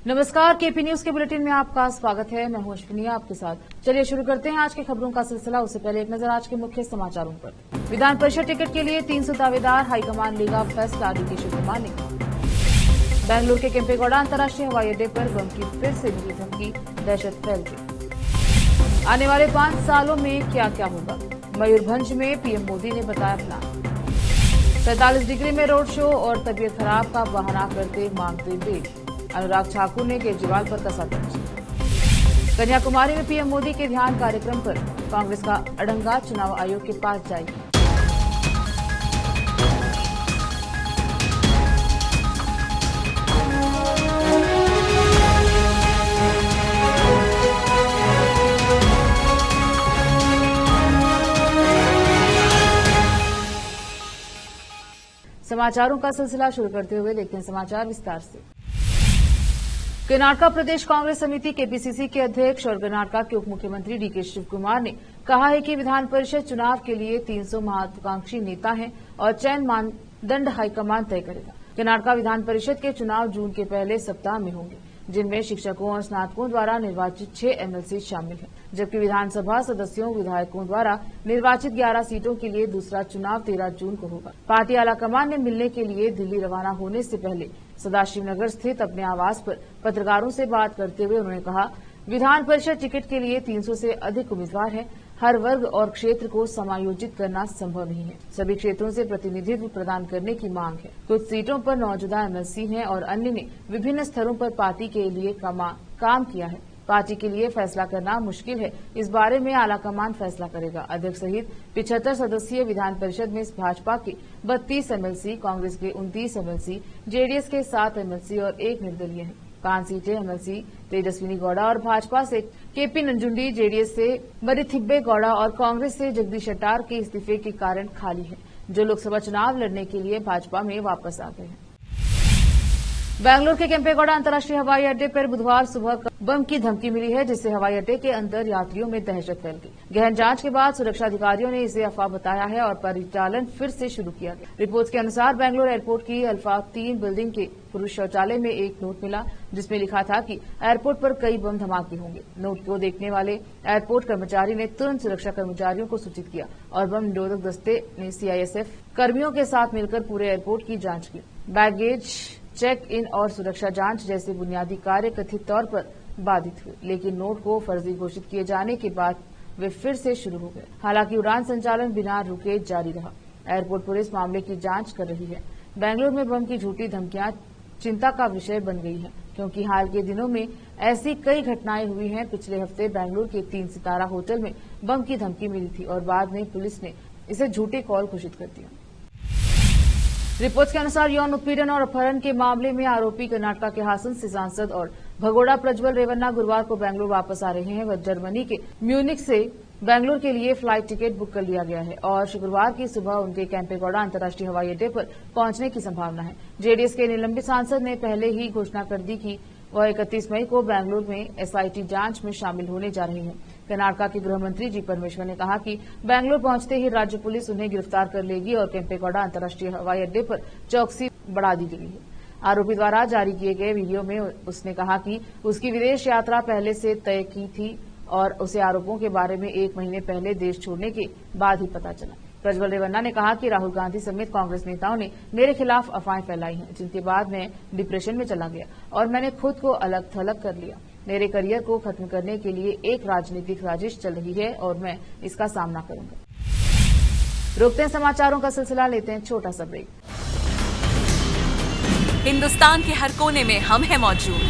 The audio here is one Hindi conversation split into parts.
नमस्कार, केपी न्यूज के बुलेटिन में आपका स्वागत है। मैं हूं अश्विनी आपके साथ। चलिए शुरू करते हैं आज की खबरों का सिलसिला। उससे पहले एक नजर आज के मुख्य समाचारों पर। विधान परिषद टिकट के लिए 300 दावेदार, हाईकमान लेगा फैसला, डीके शिव कुमार ने। बेंगलुरु के केंपेगौड़ा अंतर्राष्ट्रीय हवाई अड्डे पर बम की फिर से मिली धमकी, दहशत फैल गई। आने वाले 5 सालों में क्या क्या होगा, मयूरभंज में पीएम मोदी ने बताया प्लान। 45 डिग्री में रोड शो और तबीयत खराब का बहाना करते मांगते बेल, अनुराग ठाकुर ने केजरीवाल पर कसा तंज। कन्याकुमारी में पीएम मोदी के ध्यान कार्यक्रम पर कांग्रेस का अड़ंगा चुनाव आयोग के पास जाएगी। समाचारों का सिलसिला शुरू करते हुए देखते हैं समाचार विस्तार से। कर्नाटक प्रदेश कांग्रेस समिति केपीसीसी के अध्यक्ष और कर्नाटक के उप मुख्यमंत्री डीके शिव कुमार ने कहा है कि विधान परिषद चुनाव के लिए 300 महत्वाकांक्षी नेता हैं और चयन मानदंड हाईकमान तय करेगा। कर्नाटक विधान परिषद के चुनाव जून के पहले सप्ताह में होंगे, जिनमें शिक्षकों और स्नातकों द्वारा निर्वाचित 6 एमएलसी शामिल हैं, जबकि विधानसभा सदस्यों विधायकों द्वारा निर्वाचित 11 सीटों के लिए दूसरा चुनाव 13 जून को होगा। पार्टी आलाकमान ने मिलने के लिए दिल्ली रवाना होने से पहले सदाशिवनगर स्थित अपने आवास पर पत्रकारों से बात करते हुए उन्होंने कहा, विधान परिषद टिकट के लिए 300 से अधिक उम्मीदवार हैं। हर वर्ग और क्षेत्र को समायोजित करना संभव नहीं है। सभी क्षेत्रों से प्रतिनिधित्व प्रदान करने की मांग है। कुछ सीटों पर मौजूदा एमएलसी हैं और अन्य ने विभिन्न स्तरों पर पार्टी के लिए काम किया है। पार्टी के लिए फैसला करना मुश्किल है, इस बारे में आलाकमान फैसला करेगा। अध्यक्ष सहित 75 सदस्यीय विधान परिषद में भाजपा के 32 एमएलसी, कांग्रेस के 29 एमएलसी, जेडीएस के 7 एमएलसी और 1 निर्दलीय है। 5 सीटें एमएलसी तेजस्विनी गौड़ा और भाजपा से केपी नंजुंडी, जेडीएस से मरिथिब्बे गौड़ा और कांग्रेस से जगदीश शेट्टार के इस्तीफे के कारण खाली है, जो लोकसभा चुनाव लड़ने के लिए भाजपा में वापस आ गए हैं। बेंगलुरु के केंपेगौड़ा अंतर्राष्ट्रीय हवाई अड्डे पर बुधवार सुबह बम की धमकी मिली है, जिससे हवाई अड्डे के अंदर यात्रियों में दहशत फैल गई। गहन जांच के बाद सुरक्षा अधिकारियों ने इसे अफवाह बताया है और परिचालन फिर से शुरू किया गया। रिपोर्ट्स के अनुसार बेंगलुरु एयरपोर्ट की अल्फा 3 बिल्डिंग के पुरुष शौचालय में एक नोट मिला, जिसमें लिखा था कि एयरपोर्ट पर कई बम धमाके होंगे। नोट को देखने वाले एयरपोर्ट कर्मचारी ने तुरंत सुरक्षा कर्मचारियों को सूचित किया और बम निरोधक दस्ते ने सीआईएसएफ कर्मियों के साथ मिलकर पूरे एयरपोर्ट की जांच की। बैगेज चेक इन और सुरक्षा जांच जैसे बुनियादी कार्य कथित तौर पर बाधित हुए, लेकिन नोट को फर्जी घोषित किए जाने के बाद वे फिर से शुरू हो गए। हालांकि उड़ान संचालन बिना रुके जारी रहा। एयरपोर्ट पुलिस मामले की जांच कर रही है। बेंगलुरु में बम की झूठी धमकियां चिंता का विषय बन गई है, क्योंकि हाल के दिनों में ऐसी कई घटनाएं हुई हैं। पिछले हफ्ते बेंगलुरु के 3 सितारा होटल में बम की धमकी मिली थी और बाद में पुलिस ने इसे झूठी कॉल घोषित कर दिया। रिपोर्ट्स के अनुसार यौन उत्पीड़न और अपहरण के मामले में आरोपी कर्नाटक के हासन से सांसद और भगोड़ा प्रज्वल रेवन्ना गुरुवार को बेंगलुरु वापस आ रहे हैं। वह जर्मनी के म्यूनिख से बेंगलुरु के लिए फ्लाइट टिकट बुक कर लिया गया है और शुक्रवार की सुबह उनके केंपेगौड़ा अंतर्राष्ट्रीय हवाई अड्डे पर पहुंचने की संभावना है। जेडीएस के निलंबित सांसद ने पहले ही घोषणा कर दी कि वह 31 मई को बेंगलुरु में एसआईटी जांच में शामिल होने जा रहे हैं। कर्नाटक के गृह मंत्री जी परमेश्वर ने कहा कि बेंगलुरु पहुंचते ही राज्य पुलिस उन्हें गिरफ्तार कर लेगी और केंपेगौड़ा अंतर्राष्ट्रीय हवाई अड्डे पर चौकसी बढ़ा दी गई है। आरोपी द्वारा जारी किए गए वीडियो में उसने कहा कि उसकी विदेश यात्रा पहले से तय की थी और उसे आरोपों के बारे में 1 महीने पहले देश छोड़ने के बाद ही पता चला। प्रज्वल रेवन्ना ने कहा कि राहुल गांधी समेत कांग्रेस नेताओं ने मेरे खिलाफ अफवाहें फैलाई हैं, जिनके बाद मैं डिप्रेशन में चला गया और मैंने खुद को अलग थलग कर लिया। मेरे करियर को खत्म करने के लिए एक राजनीतिक साजिश चल रही है और मैं इसका सामना करूंगा। रोकते हैं समाचारों का सिलसिला, लेते हैं छोटा सा ब्रेक। हिंदुस्तान के हर कोने में हम हैं मौजूद।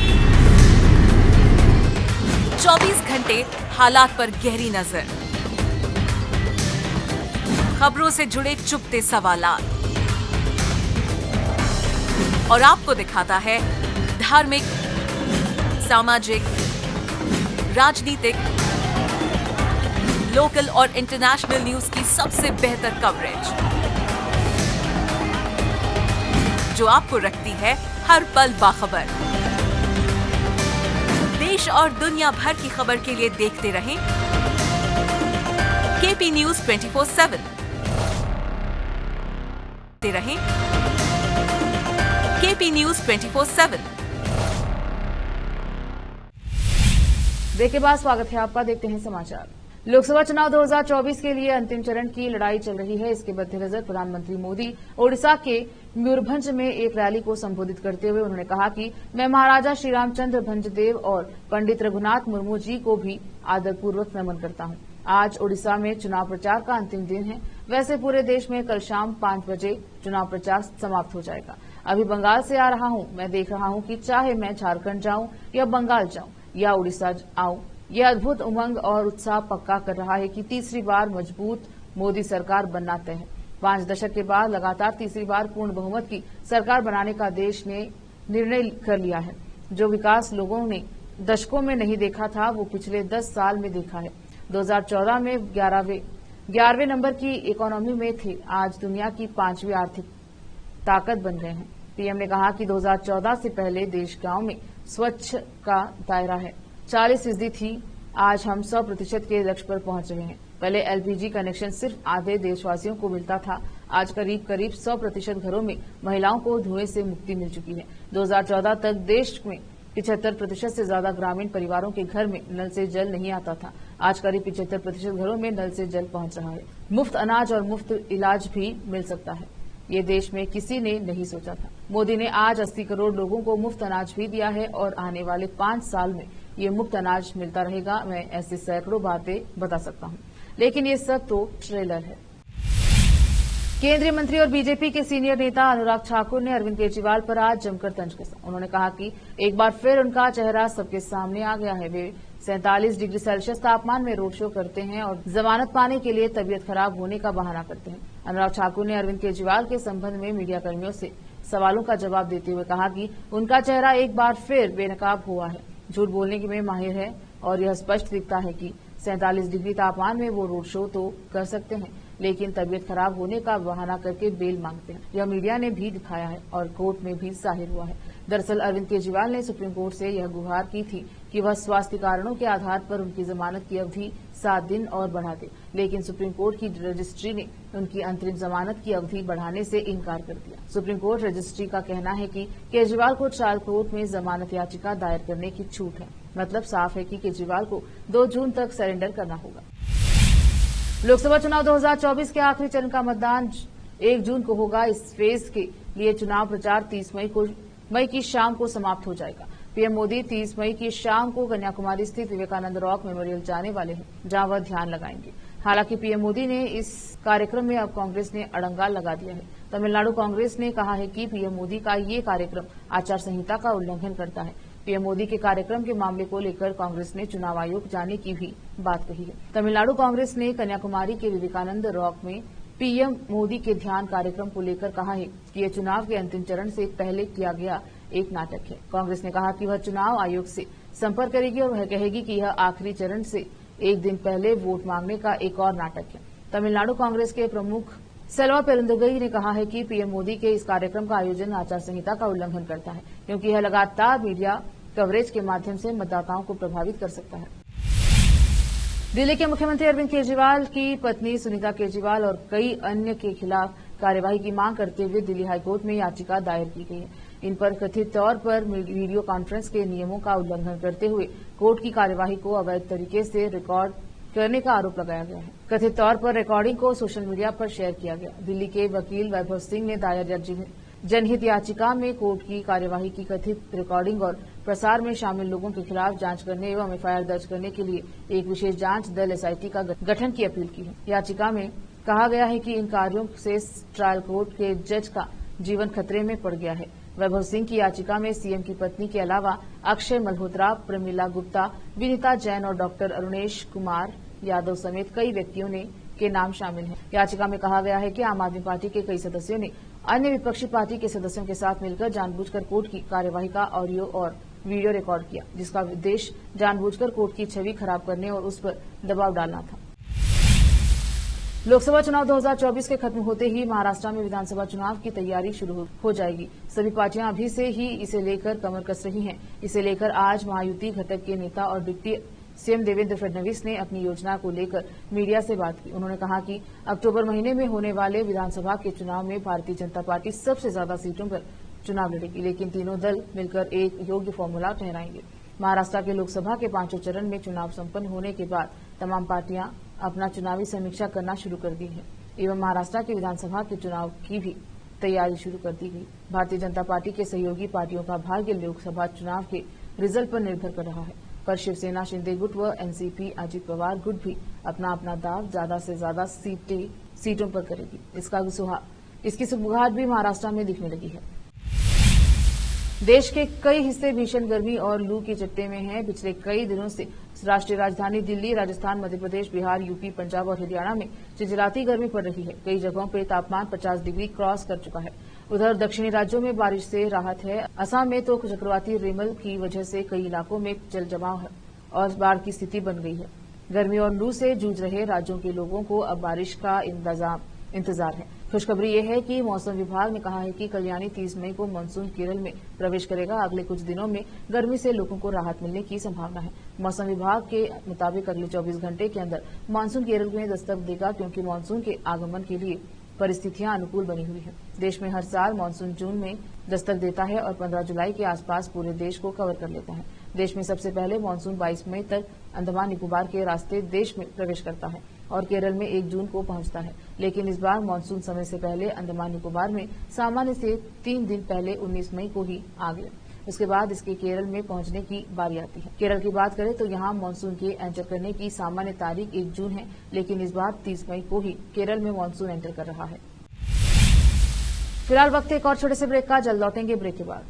24 घंटे हालात पर गहरी नजर, खबरों से जुड़े चुपते सवालात और आपको दिखाता है धार्मिक, सामाजिक, राजनीतिक, लोकल और इंटरनेशनल न्यूज की सबसे बेहतर कवरेज, जो आपको रखती है हर पल बाखबर। देश और दुनिया भर की खबर के लिए देखते रहें KP news 24/7। KP news 24/7। Break के बाद स्वागत है आपका। देखते हैं समाचार। लोकसभा चुनाव 2024 के लिए अंतिम चरण की लड़ाई चल रही है। इसके मद्देनजर प्रधानमंत्री मोदी ओडिशा के मयूरभंज में एक रैली को संबोधित करते हुए उन्होंने कहा कि मैं महाराजा श्री रामचंद्र भंजदेव और पंडित रघुनाथ मुर्मू जी को भी आदरपूर्वक नमन करता हूं। आज ओडिशा में चुनाव प्रचार का अंतिम दिन है। वैसे पूरे देश में कल शाम 5 बजे चुनाव प्रचार समाप्त हो जाएगा। अभी बंगाल से आ रहा हूं। मैं देख रहा हूं कि चाहे मैं झारखंड जाऊं या बंगाल जाऊं या उड़ीसा आऊं, यह अद्भुत उमंग और उत्साह पक्का कर रहा है कि तीसरी बार मजबूत मोदी सरकार बनना तय है। 5 दशक के बाद लगातार तीसरी बार पूर्ण बहुमत की सरकार बनाने का देश ने निर्णय कर लिया है। जो विकास लोगों ने दशकों में नहीं देखा था, वो पिछले 10 साल में देखा है। 2014 में 11वें नंबर की इकोनॉमी में थे, आज दुनिया की 5वीं आर्थिक ताकत बन गए हैं। पीएम ने कहा कि 2014 से पहले देश गांव में स्वच्छ का दायरा है 40% थी, आज हम 100% के लक्ष्य पर पहुंच रहे हैं। पहले एलपीजी कनेक्शन सिर्फ आधे देशवासियों को मिलता था, आज करीब 100% घरों में महिलाओं को धुएं से मुक्ति मिल चुकी है। 2014 तक देश में 75% से ज्यादा ग्रामीण परिवारों के घर में नल से जल नहीं आता था, आज करीब 75% घरों में नल से जल पहुंच रहा है। मुफ्त अनाज और मुफ्त इलाज भी मिल सकता है, ये देश में किसी ने नहीं सोचा था। मोदी ने आज 80 करोड़ लोगों को मुफ्त अनाज भी दिया है और आने वाले 5 साल में ये मुफ्त अनाज मिलता रहेगा। मैं ऐसी सैकड़ों बातें बता सकता हूं, लेकिन ये सब तो ट्रेलर है। केंद्रीय मंत्री और बीजेपी के सीनियर नेता अनुराग ठाकुर ने अरविंद केजरीवाल पर आज जमकर तंज कसा। उन्होंने कहा कि एक बार फिर उनका चेहरा सबके सामने आ गया है। वे 47 डिग्री सेल्सियस तापमान में रोड शो करते हैं और जमानत पाने के लिए तबीयत खराब होने का बहाना करते हैं। अनुराग ठाकुर ने अरविंद केजरीवाल के संबंध में मीडियाकर्मियों से सवालों का जवाब देते हुए कहा कि उनका चेहरा एक बार फिर बेनकाब हुआ है, झूठ बोलने में माहिर है और यह स्पष्ट दिखता है कि 47 डिग्री तापमान में वो रोड शो तो कर सकते हैं, लेकिन तबीयत खराब होने का बहाना करके बेल मांगते हैं। यह मीडिया ने भी दिखाया है और कोर्ट में भी जाहिर हुआ है। दरअसल अरविंद केजरीवाल ने सुप्रीम कोर्ट से यह गुहार की थी कि वह स्वास्थ्य कारणों के आधार पर उनकी जमानत की अवधि 7 दिन और बढ़ा दे, लेकिन सुप्रीम कोर्ट की रजिस्ट्री ने उनकी अंतरिम जमानत की अवधि बढ़ाने से इनकार कर दिया। सुप्रीम कोर्ट रजिस्ट्री का कहना है कि केजरीवाल को ट्रायल कोर्ट में जमानत याचिका दायर करने की छूट है। मतलब साफ है कि केजरीवाल को 2 जून तक सरेंडर करना होगा। लोकसभा चुनाव 2024 के आखिरी चरण का मतदान 1 जून को होगा। इस फेज के लिए चुनाव प्रचार 30 मई की शाम को समाप्त हो जाएगा। पीएम मोदी 30 मई की शाम को कन्याकुमारी स्थित विवेकानंद रॉक मेमोरियल जाने वाले हैं, जहां वह ध्यान लगाएंगे। हालांकि पीएम मोदी ने इस कार्यक्रम में अब कांग्रेस ने अड़ंगा लगा दिया है। तमिलनाडु कांग्रेस ने कहा है कि पीएम मोदी का ये कार्यक्रम आचार संहिता का उल्लंघन करता है। पीएम मोदी के कार्यक्रम के मामले को लेकर कांग्रेस ने चुनाव आयोग जाने की भी बात कही है। तमिलनाडु कांग्रेस ने कन्याकुमारी के विवेकानंद रॉक में पीएम मोदी के ध्यान कार्यक्रम को लेकर कहा है कि यह चुनाव के अंतिम चरण से पहले किया गया एक नाटक है। कांग्रेस ने कहा कि वह चुनाव आयोग से संपर्क करेगी और वह कहेगी कि यह आखिरी चरण से एक दिन पहले वोट मांगने का एक और नाटक है। तमिलनाडु कांग्रेस के प्रमुख सेल्वा पेरुंदगई ने कहा है कि पीएम मोदी के इस कार्यक्रम का आयोजन आचार संहिता का उल्लंघन करता है, क्योंकि यह लगातार मीडिया कवरेज के माध्यम से मतदाताओं को प्रभावित कर सकता है। दिल्ली के मुख्यमंत्री अरविंद केजरीवाल की पत्नी सुनीता केजरीवाल और कई अन्य के खिलाफ कार्यवाही की मांग करते हुए दिल्ली हाईकोर्ट में याचिका दायर की गई है। इन पर कथित तौर पर वीडियो कॉन्फ्रेंस के नियमों का उल्लंघन करते हुए कोर्ट की कार्यवाही को अवैध तरीके से रिकॉर्ड करने का आरोप लगाया गया है। कथित तौर पर रिकॉर्डिंग को सोशल मीडिया पर शेयर किया गया। दिल्ली के वकील वैभव सिंह ने दायर जनहित याचिका में कोर्ट की कार्यवाही की कथित रिकॉर्डिंग और प्रसार में शामिल लोगों के खिलाफ जांच करने एवं एफआईआर दर्ज करने के लिए एक विशेष जांच दल एसआईटी का गठन की अपील की है। याचिका में कहा गया है कि इन कार्यों से ट्रायल कोर्ट के जज का जीवन खतरे में पड़ गया है। वैभव सिंह की याचिका में सीएम की पत्नी के अलावा अक्षय मल्होत्रा, प्रमिला गुप्ता, विनीता जैन और डॉक्टर अरुणेश कुमार यादव समेत कई व्यक्तियों के नाम शामिल हैं। याचिका में कहा गया है कि आम आदमी पार्टी के कई सदस्यों ने अन्य विपक्षी पार्टी के सदस्यों के साथ मिलकर जानबूझकर कोर्ट की कार्यवाही का ऑडियो और वीडियो रिकॉर्ड किया, जिसका उद्देश्य जानबूझकर कोर्ट की छवि खराब करने और उस पर दबाव डालना था। लोकसभा चुनाव 2024 के खत्म होते ही महाराष्ट्र में विधानसभा चुनाव की तैयारी शुरू हो जाएगी। सभी पार्टियां अभी से ही इसे लेकर कमर कस रही हैं। इसे लेकर आज महायुति घटक के नेता और डिप्टी सीएम देवेंद्र फडणवीस ने अपनी योजना को लेकर मीडिया से बात की। उन्होंने कहा कि अक्टूबर महीने में होने वाले विधानसभा के चुनाव में भारतीय जनता पार्टी सबसे ज्यादा सीटों पर चुनाव लड़ेगी, लेकिन तीनों दल मिलकर एक योग्य फॉर्मूला ठहराएंगे। महाराष्ट्र के लोकसभा के 5 चरण में चुनाव संपन्न होने के बाद तमाम पार्टियां अपना चुनावी समीक्षा करना शुरू कर दी है एवं महाराष्ट्र के विधानसभा के चुनाव की भी तैयारी शुरू कर दी गई। भारतीय जनता पार्टी के सहयोगी पार्टियों का भाग्य लोकसभा चुनाव के रिजल्ट पर निर्भर कर रहा है, पर शिवसेना शिंदे गुट व एनसीपी अजित पवार गुट भी अपना अपना दाव ज्यादा से ज्यादा सीटों पर करेगी। इसकी सुबुगाहट भी महाराष्ट्र में दिखने लगी है। देश के कई हिस्से भीषण गर्मी और लू की चपेट में हैं। पिछले कई दिनों से राष्ट्रीय राजधानी दिल्ली, राजस्थान, मध्य प्रदेश, बिहार, यूपी, पंजाब और हरियाणा में चिलचिलाती गर्मी पड़ रही है। कई जगहों पर तापमान 50 डिग्री क्रॉस कर चुका है। उधर दक्षिणी राज्यों में बारिश से राहत है। असम में तो चक्रवाती रेमल की वजह से कई इलाकों में जल जमाव है और बाढ़ की स्थिति बन गई है। गर्मी और लू से जूझ रहे राज्यों के लोगों को अब बारिश का इंतजार है। खुशखबरी यह है कि मौसम विभाग ने कहा है कि कल यानी 30 मई को मानसून केरल में प्रवेश करेगा। अगले कुछ दिनों में गर्मी से लोगों को राहत मिलने की संभावना है। मौसम विभाग के मुताबिक अगले 24 घंटे के अंदर मानसून केरल में दस्तक देगा, क्योंकि मानसून के आगमन के लिए परिस्थितियां अनुकूल बनी हुई है। देश में हर साल मानसून जून में दस्तक देता है और 15 जुलाई के आसपास पूरे देश को कवर कर लेता है। देश में सबसे पहले मानसून 22 मई तक अंडमान निकोबार के रास्ते देश में प्रवेश करता है और केरल में 1 जून को पहुंचता है। लेकिन इस बार मानसून समय से पहले अंडमान निकोबार में सामान्य से 3 दिन पहले 19 मई को ही आ गया। उसके बाद इसके केरल में पहुंचने की बारी आती है। केरल की बात करें तो यहां मानसून के एंटर करने की सामान्य तारीख 1 जून है, लेकिन इस बार 30 मई को ही केरल में मानसून एंटर कर रहा है। फिलहाल वक्त एक और छोटे से ब्रेक का, जल्द लौटेंगे ब्रेक के बाद।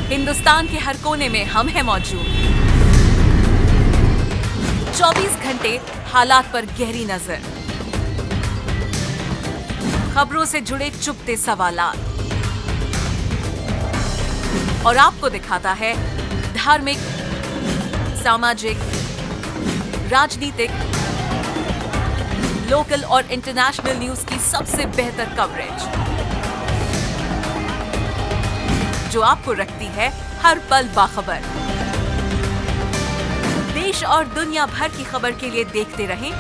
हिंदुस्तान के हर कोने में हम हैं मौजूद। 24 घंटे हालात पर गहरी नजर, खबरों से जुड़े चुपते सवालात और आपको दिखाता है धार्मिक, सामाजिक, राजनीतिक, लोकल और इंटरनेशनल न्यूज की सबसे बेहतर कवरेज, जो आपको रखती है हर पल बाखबर। देश और दुनिया भर की खबर के लिए देखते रहें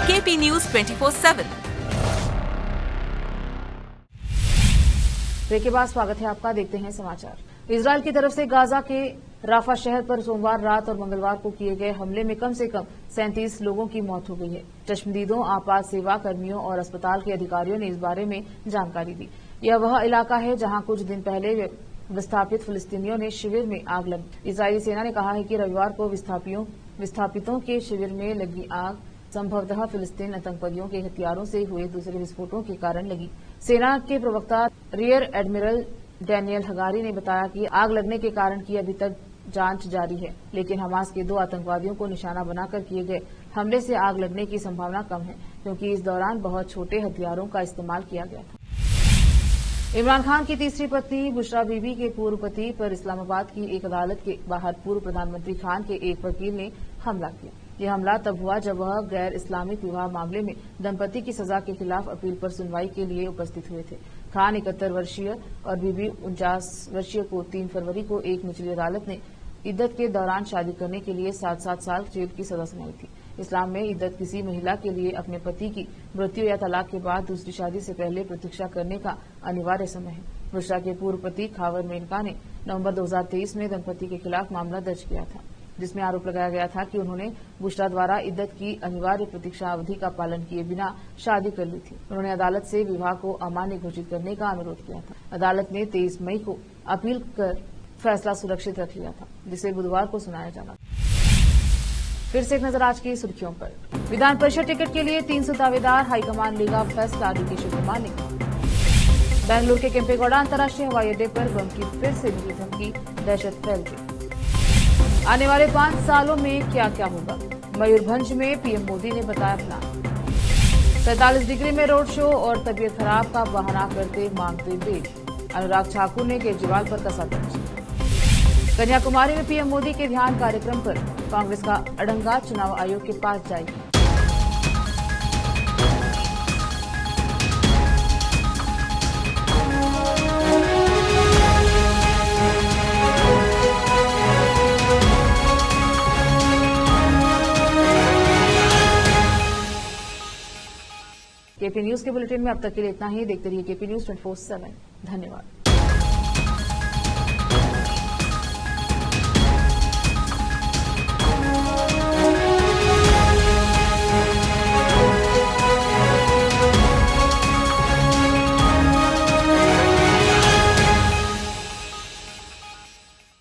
केपी न्यूज 24/7। ब्रेक के बाद स्वागत है आपका। देखते हैं समाचार। इजरायल की तरफ से गाजा के राफा शहर पर सोमवार रात और मंगलवार को किए गए हमले में कम से कम 37 लोगों की मौत हो गई है। चश्मदीदों, आपात सेवा कर्मियों और अस्पताल के अधिकारियों ने इस बारे में जानकारी दी। यह वह इलाका है जहां कुछ दिन पहले विस्थापित फिलिस्तीनियों ने शिविर में आग लगी। इजरायली सेना ने कहा है कि रविवार को विस्थापितों के शिविर में लगी आग संभवतः फिलिस्तीन आतंकवादियों के हथियारों से हुए दूसरे विस्फोटों के कारण लगी। सेना के प्रवक्ता रियर एडमिरल डैनियल हगारी ने बताया कि आग लगने के कारण की अभी तक जांच जारी है, लेकिन हमास के 2 आतंकवादियों को निशाना बनाकर किए गए हमले से आग लगने की संभावना कम है, क्योंकि इस दौरान बहुत छोटे हथियारों का इस्तेमाल किया गया था। इमरान खान की तीसरी पत्नी बुशरा बीबी के पूर्व पति पर इस्लामाबाद की एक अदालत के बाहर पूर्व प्रधानमंत्री खान के एक वकील ने हमला किया। यह हमला तब हुआ जब वह गैर इस्लामिक विवाह मामले में दंपति की सजा के खिलाफ अपील पर सुनवाई के लिए उपस्थित हुए थे। खान 71 वर्षीय और बीबी 49 वर्षीय को 3 फरवरी को एक निचली अदालत ने इद्दत के दौरान शादी करने के लिए 7-7 साल जेल की सजा सुनाई थी। इस्लाम में इद्दत किसी महिला के लिए अपने पति की मृत्यु या तलाक के बाद दूसरी शादी से पहले प्रतीक्षा करने का अनिवार्य समय है। बुशरा के पूर्व पति खावर मेनका ने नवंबर 2023 में दंपति के खिलाफ मामला दर्ज किया था, जिसमें आरोप लगाया गया था कि उन्होंने बुशरा द्वारा इद्दत की अनिवार्य प्रतीक्षा अवधि का पालन किए बिना शादी कर ली थी। उन्होंने अदालत से विवाह को अमान्य घोषित करने का अनुरोध किया था। अदालत ने 23 मई को अपील कर फैसला सुरक्षित रख लिया था, जिसे बुधवार को सुनाया जाना। फिर से एक नजर आज की सुर्खियों पर। विधान परिषद टिकट के लिए 300 दावेदार, हाईकमान लेगा फैसला, डीके शिवकुमार ने। बेंगलुरु के केम्पेगौड़ा अंतर्राष्ट्रीय हवाई अड्डे पर बम की फिर से मिली धमकी, दहशत फैल गई। आने वाले 5 सालों में क्या क्या होगा, मयूरभंज में पीएम मोदी ने बताया प्लान। 47 डिग्री में रोड शो और तबीयत खराब का बहाना करते मांगते बेल, अनुराग ठाकुर ने केजरीवाल पर कसा तंज। कन्याकुमारी में पीएम मोदी के ध्यान कार्यक्रम पर कांग्रेस का अड़ंगा, चुनाव आयोग के पास जाएगी। केपी न्यूज के बुलेटिन में अब तक के लिए इतना ही। देखते रहिए केपी न्यूज 24/7। धन्यवाद।